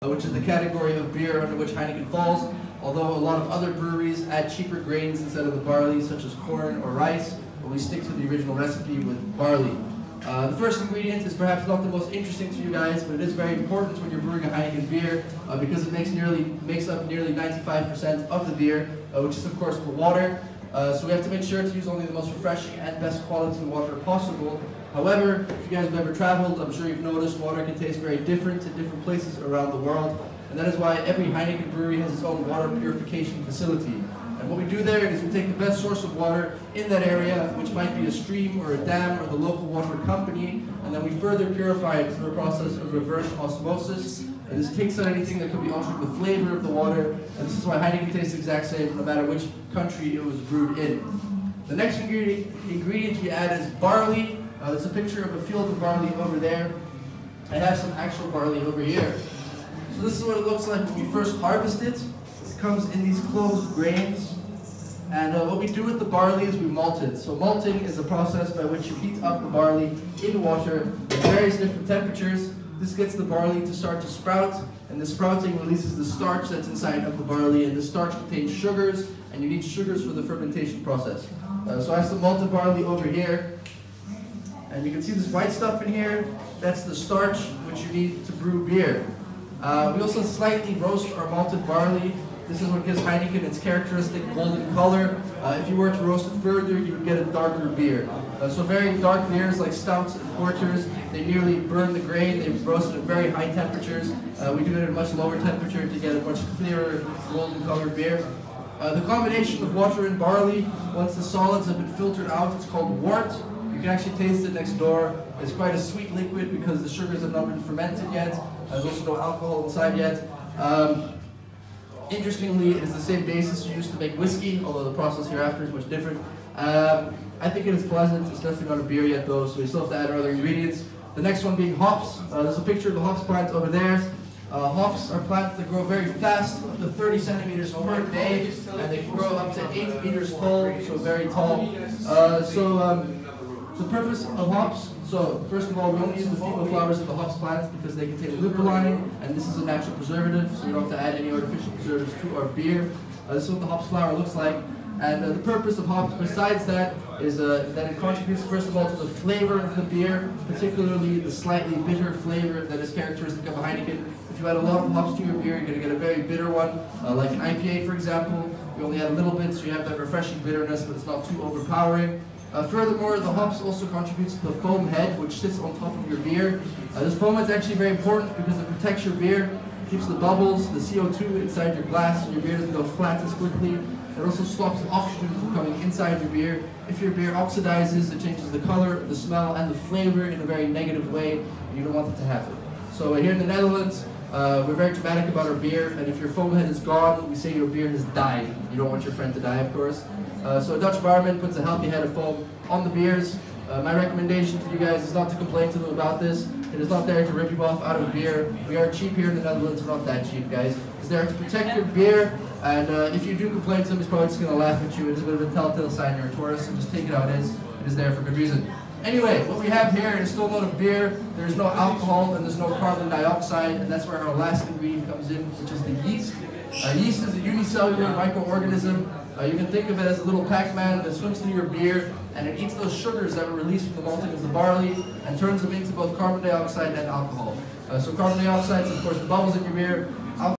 which is the category of beer under which Heineken falls, although a lot of other breweries add cheaper grains instead of the barley, such as corn or rice, but we stick to the original recipe with barley. The first ingredient is perhaps not the most interesting to you guys, but it is very important when you're brewing a Heineken beer because it makes up nearly 95% of the beer, which is of course the water. So we have to make sure to use only the most refreshing and best quality water possible. However, if you guys have ever traveled, I'm sure you've noticed water can taste very different in different places around the world. And that is why every Heineken brewery has its own water purification facility. And what we do there is we take the best source of water in that area, which might be a stream or a dam or the local water company, and then we further purify it through a process of reverse osmosis. And this takes out anything that could be altering the flavor of the water, and this is why Heineken tastes the exact same no matter which country it was brewed in. The next ingredient we add is barley. There's a picture of a field of barley over there. I have some actual barley over here. So this is what it looks like when we first harvest it. It comes in these closed grains. And what we do with the barley is we malt it. So malting is a process by which you heat up the barley in water at various different temperatures. This gets the barley to start to sprout, and the sprouting releases the starch that's inside of the barley, and the starch contains sugars, and you need sugars for the fermentation process. So I have some malted barley over here, and you can see this white stuff in here. That's the starch which you need to brew beer. We also slightly roast our malted barley. This is what gives Heineken its characteristic golden color. If you were to roast it further, you would get a darker beer. So very dark beers like stouts and porters, they nearly burn the grain. They roast it at very high temperatures. We do it at a much lower temperature to get a much clearer golden colored beer. The combination of water and barley, once the solids have been filtered out, it's called wort. You can actually taste it next door. It's quite a sweet liquid because the sugars have not been fermented yet. There's also no alcohol inside yet. Interestingly, it is the same basis you use to make whiskey, although the process hereafter is much different. I think it is pleasant. It's definitely not a beer yet though, so we still have to add our other ingredients. The next one being hops. There's a picture of the hops plant over there. Hops are plants that grow very fast, up to 30 centimeters per day, and they can grow up to 8 meters tall, so very tall. The purpose of hops, so first of all, we only use the female flowers of the hops plants because they contain lupulin, and this is a natural preservative, so we don't have to add any artificial preservatives to our beer. This is what the hops flower looks like. And the purpose of hops, besides that, is that it contributes, first of all, to the flavor of the beer, particularly the slightly bitter flavor that is characteristic of a Heineken. If you add a lot of hops to your beer, you're going to get a very bitter one, like an IPA, for example. We only add a little bit, so you have that refreshing bitterness, but it's not too overpowering. Furthermore, the hops also contributes to the foam head, which sits on top of your beer. This foam head is actually very important because it protects your beer, keeps the bubbles, the CO2 inside your glass, so your beer doesn't go flat as quickly. It also stops oxygen from coming inside your beer. If your beer oxidizes, it changes the color, the smell, and the flavor in a very negative way, and you don't want it to happen. So here in the Netherlands, we're very dramatic about our beer, and if your foam head is gone, we say your beer has died. You don't want your friend to die, of course. So a Dutch barman puts a healthy head of foam on the beers. My recommendation to you guys is not to complain to them about this. It is not there to rip you off out of beer. We are cheap here in the Netherlands. We're not that cheap, guys. It's there to protect your beer, and if you do complain to them, he's probably just going to laugh at you. It is a bit of a telltale sign you're a tourist, so just take it how it is. It is there for good reason. Anyway, what we have here is still not a beer. There's no alcohol and there's no carbon dioxide, and that's where our last ingredient comes in, which is the yeast. Yeast is a unicellular microorganism. You can think of it as a little Pac-Man that swims through your beer, and it eats those sugars that were released from the malting of the barley and turns them into both carbon dioxide and alcohol. So carbon dioxide is, of course, the bubbles in your beer.